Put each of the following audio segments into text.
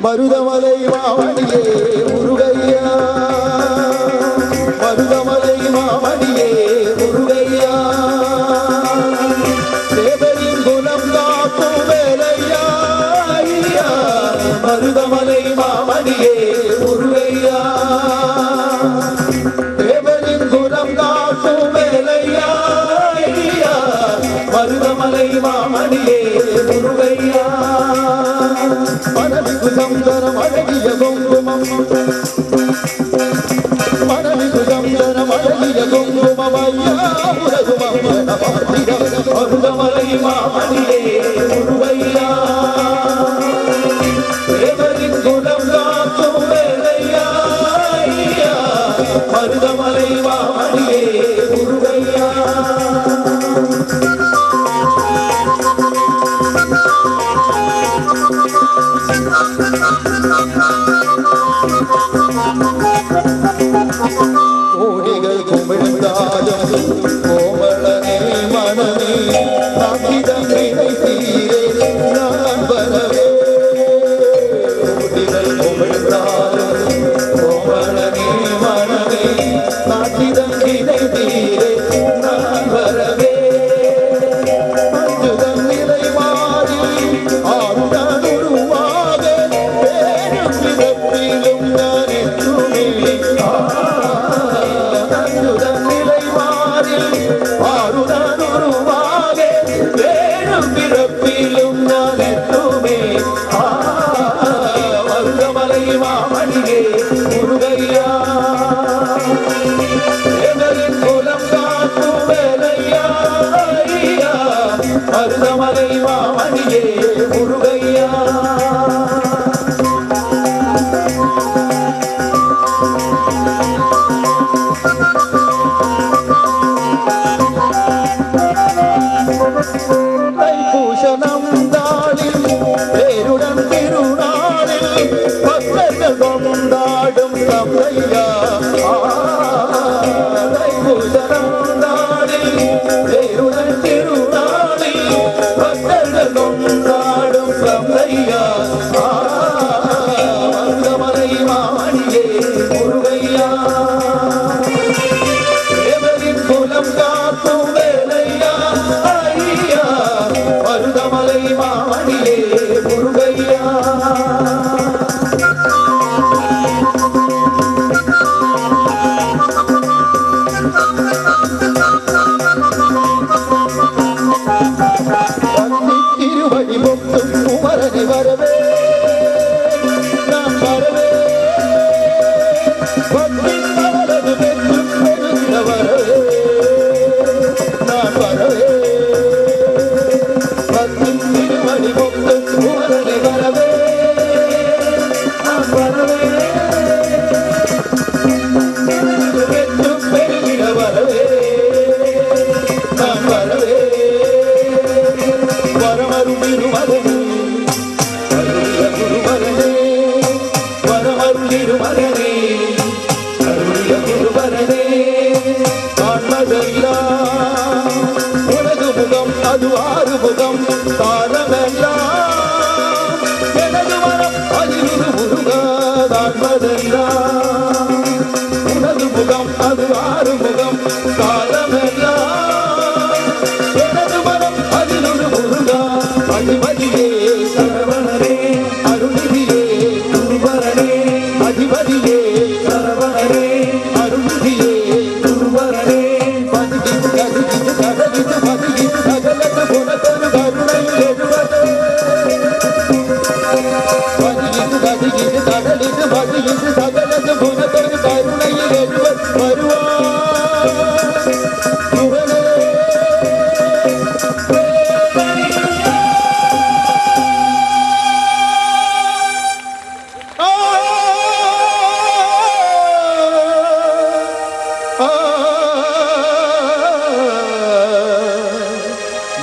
மருதமலை மாமணியே முருகையா, மருதமலை மாமணியே முருகையா, தேவரின் குலம் காக்கும் வேலையா, மருதமலை மாமணியே முருகையா, தேவரின் குலம் காக்கும் மாமணியே முருகையா மனமிகு சந்தனம் அழகிய குங்குமம் மனமிகு சந்தனம் அழகிய குங்குமம் ஐயா உலகுமம் மருதமலை மாமணியே முருகையா தேவரின் குலம் காக்கும் வேலையா மருதமலை மாமணியே முருகையா கோடிகள் குமிழ்ந்தாலும் கோமளனே மனமே நாக்கிடம் நினைத்தீரே நான் வரவே கோடிகள் குமிழ்ந்தாலும் கோமளனே மனமே நாக்கிடம் நினைத்தீரே நான் வரவே அஞ்சுதன் நிலை மாறி ஆறுடன் உருவாக வேறும் பிறப்பிலும் நான் என்றுமே அஞ்சுதன் நிலை மாறி ஆறுடன் உருவாக வேறும் பிறப்பிலும் நான் என்றுமே மருதமலை மாமணியே முருகையா தேவரின் குலம் காக்கும் வேலையா மருதமலை மாமணியே முருகையா தைப்பூசணம் தாளில் பேருடன் திருநாளில் பக்தர்கள் கொண்டாடும் தந்தையா தைப்பூசணம் தாளில் பேருடன் திருநாளில் பக்தர்கள் கொண்டாடும் தந்தையா மருதமலை மாமணியே முருகையா தேவரின் குலம் காக்கும் வேலையா மருதமலை மாமணியே முருகையா திருவடி பொத்தும் குமரனை வரவே நான் வரவே பக்தி தவறது பெற்றும் பெருந்த வரவே நான் வரவே பக்தி திருவடி பொத்தும் குமரனை வரவே நான் வரவே பெற்றும் பெருகிட வரவே நான் வரவே வரமருளிருமகனே அருளிய குருவரனே வரமருளிருமகனே அருளிய குருவரனே காண்பதெல்லாம் உனது முகம் அது ஆறு முகம் காலமெல்லாம் எனது மனம் அதில் முருகா காண்பதெல்லாம் உனது முகம் அது ஆறு முகம் காலமெல்லாம் எனது மனம் அதில் முருகா அதிபதியே சரவணரே அருள்நிதியே குருவரனே அதிபதியே சரவணரே அருள்நிதியே குருவரனே பதிகிட்டு கதிகிட்டு கடலிட்டு பதிகிட்டு சகலத்து குணத்தொரு கருணை எழுவது பதிகிட்டு கதிகிட்டு கடலிட்டு பதிகிட்டு சகலத்து குணத்தொரு கருணை எழுவது வருவார் புகழே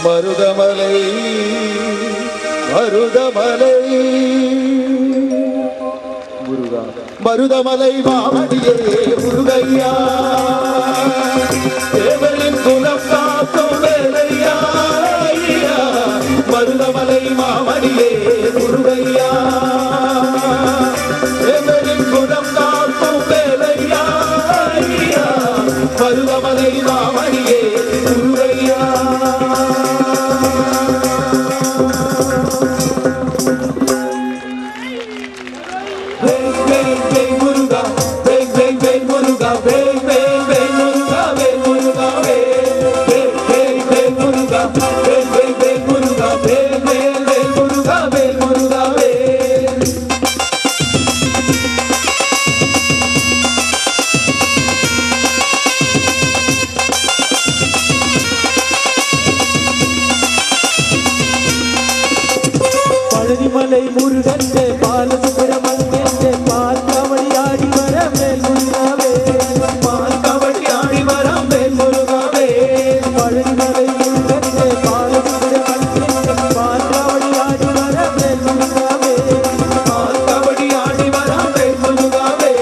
மருதமலை மருதமலை முருகா மருதமலை மாமணியே முருகையா தேவரின் குலம் காக்கும் வேலையா மருதமலை மாமணியே முருகையா தேவரின் குலம் காக்கும் வேலையா மருதமலை மாமணியே முருகையா Muruga, പഴനിമലൈ മുരുകന്റെ ബാലസുബ്രഹ്മണ്യന്റെ പാൽക്കാവടിയാടി വരം വേൽ മുരുകാവേ പാൽക്കാവടിയാടി വരം വേൽ മുരുകാവേ പഴനിമലൈ മുരുകന്റെ ബാലസുബ്രഹ്മണ്യന്റെ പാൽക്കാവടിയാടി വരം വേൽ മുരുകാവേ പാൽക്കാവടിയാടി വരം വേൽ മുരുകാവേ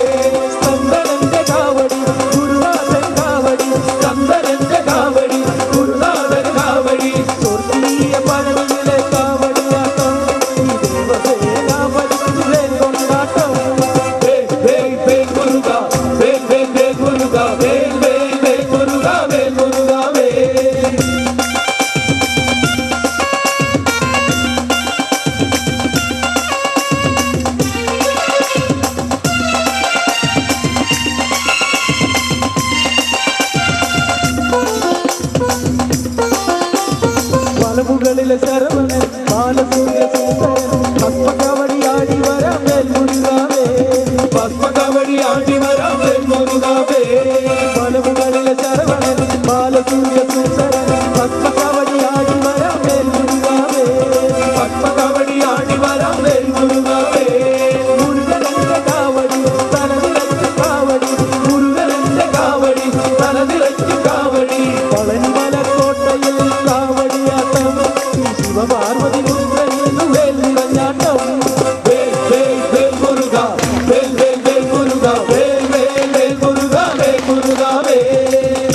സ്കന്ദനന്റെ കാവടി ഗുരുനാഥൻ കാവടി സ്കന്ദനന്റെ കാവടി ഗുരുനാഥൻ കാവടി സ്വർഗീയ പഴനിയിലെ കാവടിയാട്ടം ഈ ദേവസേനാപതിയിലെ കൊണ്ടാട്ടം വേൽ വേൽ വേൽ മുരുക വേൽ വേൽ വേൽ മുരുക വേൽ വേൽ വേൽ മുരുക വേൽ മുരുക വേൽ മലമുകളിലെ ശരവണൻ ബാലസൂര്യ സുന്ദരൻ പത്മകവടിയാടി വരം വേൽ മുരുകാവേ പത്മകവടിയാടി വരം വേൽ മുരുകാവേ മലമുകളിലെ ശരവണൻ ബാലസൂര്യ സുന്ദരൻ പത്മകവടിയാടി വരം വേൽ മുരുകാവേ പത്മകവടിയാടി വരം വേൽ മുരുകാവേ മുരുകന്റെ കാവടി തലനിറച്ചു കാവടി മുരുകന്റെ കാവടി തലനിറച്ചു കാവടി പളനിമല കോട്ടയിൽ കാവടിയാട്ടം ശിവപാർവതി മുരുകനിന്നു വേൽ നിറഞ്ഞാട്ടം വേൽ വേൽ വേൽ മുരുക വേൽ വേൽ വേൽ മുരുക വേൽ വേൽ വേൽ മുരുക വേൽ മുരുക വേൽ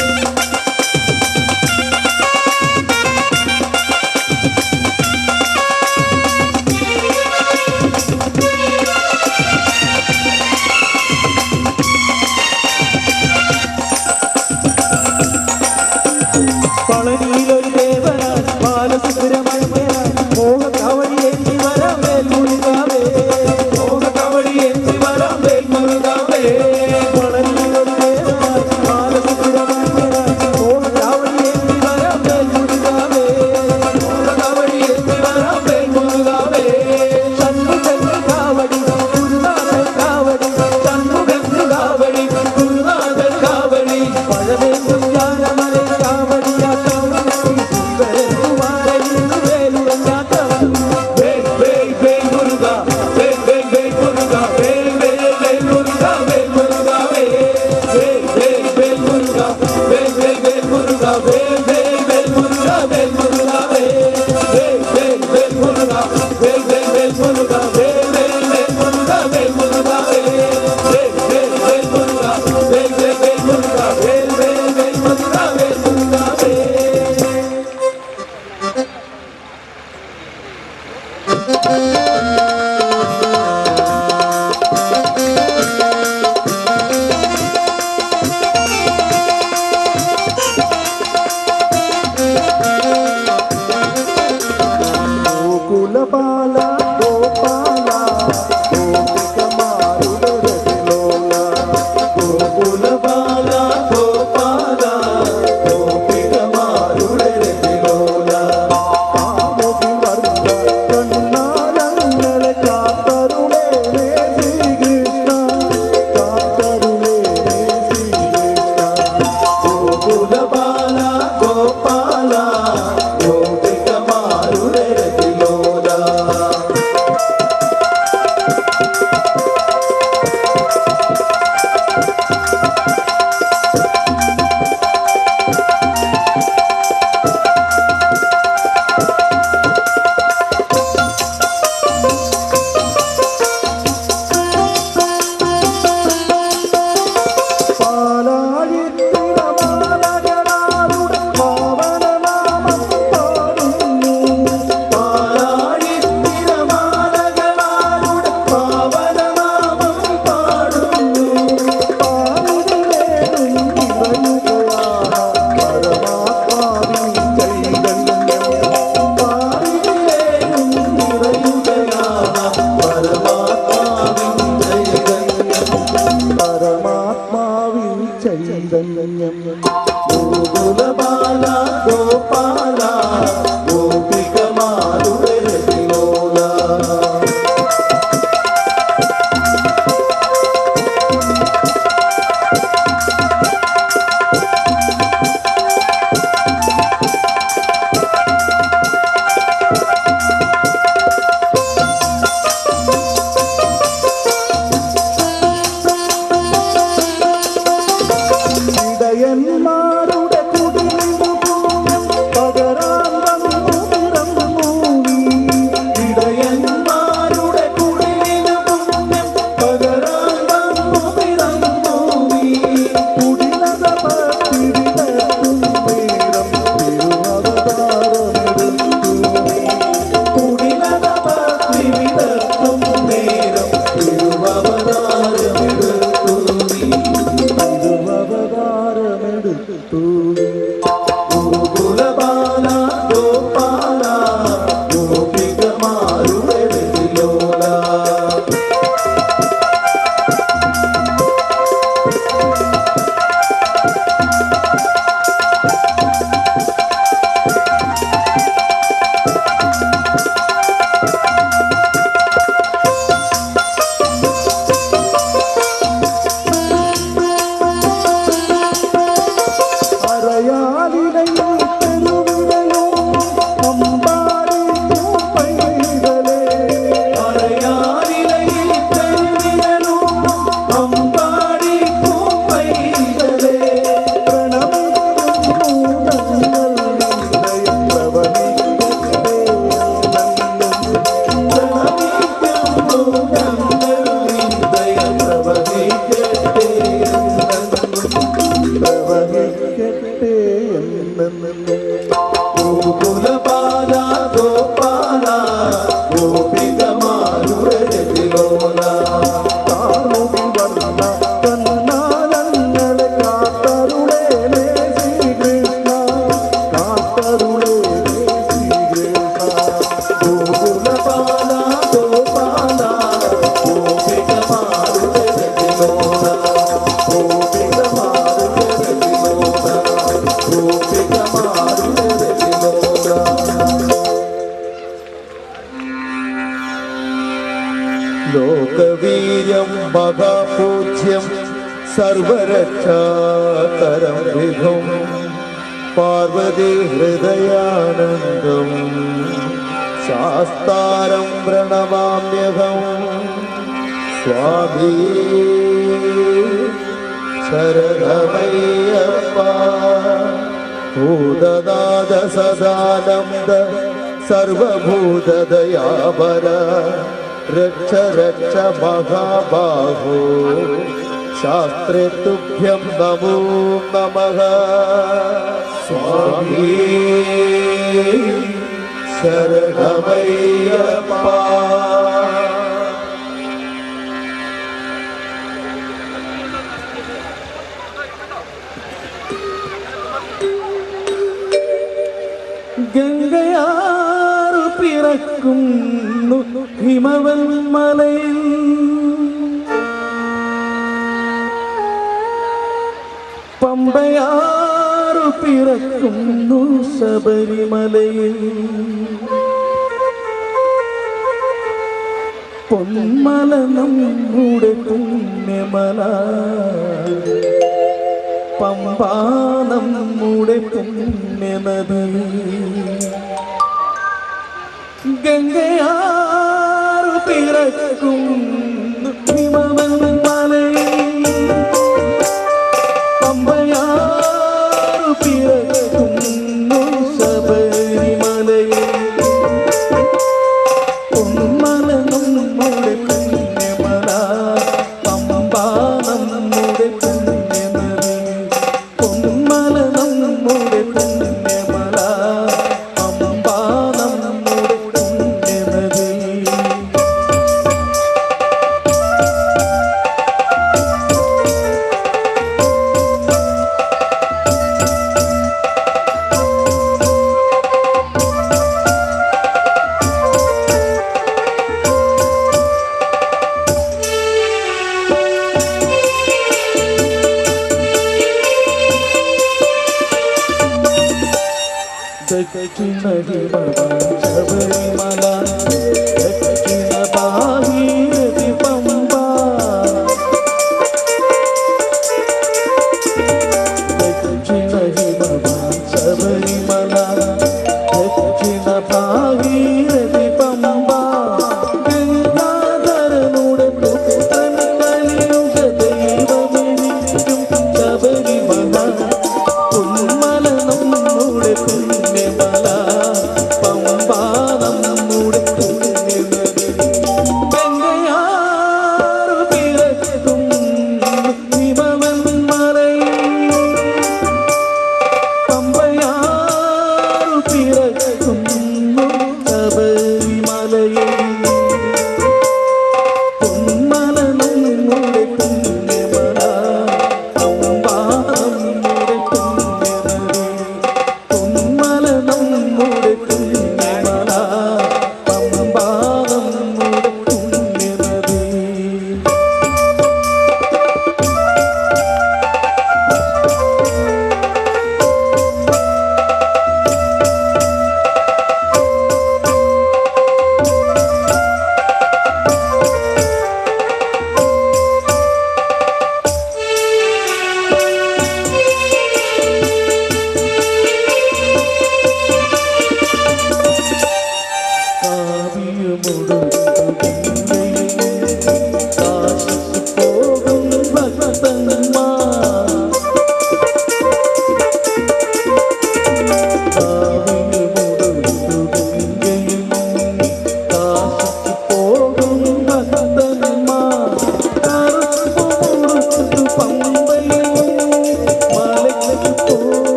ലോകവീര്യം മഹാപൂജ്യം സർവരക്ഷാകരം വിധും പാർവതി ഹൃദയാനന്ദം ശാസ്താരം പ്രണമാമ്യഹം സ്വാമി ശരണമയ്യപ്പ ഭൂതനാഥ സദാനന്ദ സർവഭൂതദയാപര രക്ഷ രക്ഷ മഹാബാഹോ ശാസ്ത്രേ തുഭ്യം നമോ നമഃ സ്വാമി ശരണമയ്യപ്പ. ഗംഗയാറു പിറക്കുന്നു ഹിമവൻ മലയിൽ പമ്പയാറു പിറക്കുന്നു ശബരിമലയിൽ പൊന്മല നമ്മുടെ പുണ്യമല പമ്പാ നമ്മുടെ പുണ്യനദി ഗംഗയാറു പിറക്കുന്നു ഹിമവൻ മലയിൽ പമ്പയാറു പിറക്കുന്നു ശബരിമലയിൽ പൊന്മല നമ്മുടെ പുണ്യമല പമ്പാ നമ്മുടെ പുണ്യനദി പൊന്മല നമ്മുടെ പുണ്യമല പമ്പാ നമ്മുടെ പുണ്യനദി. ദക്ഷിണ ശബരിമല ദക്ഷിണ ഭാഗീരഥി പമ്പ ദക്ഷിണ ശബരിമല ദക്ഷിണ ഭാഗീരഥി പമ്പ ഗംഗാധരനുടെ പുത്രൻ കലിയുഗ ദൈവമെനിക്കും ശബരിമല പൊന്മല നമ്മുടെ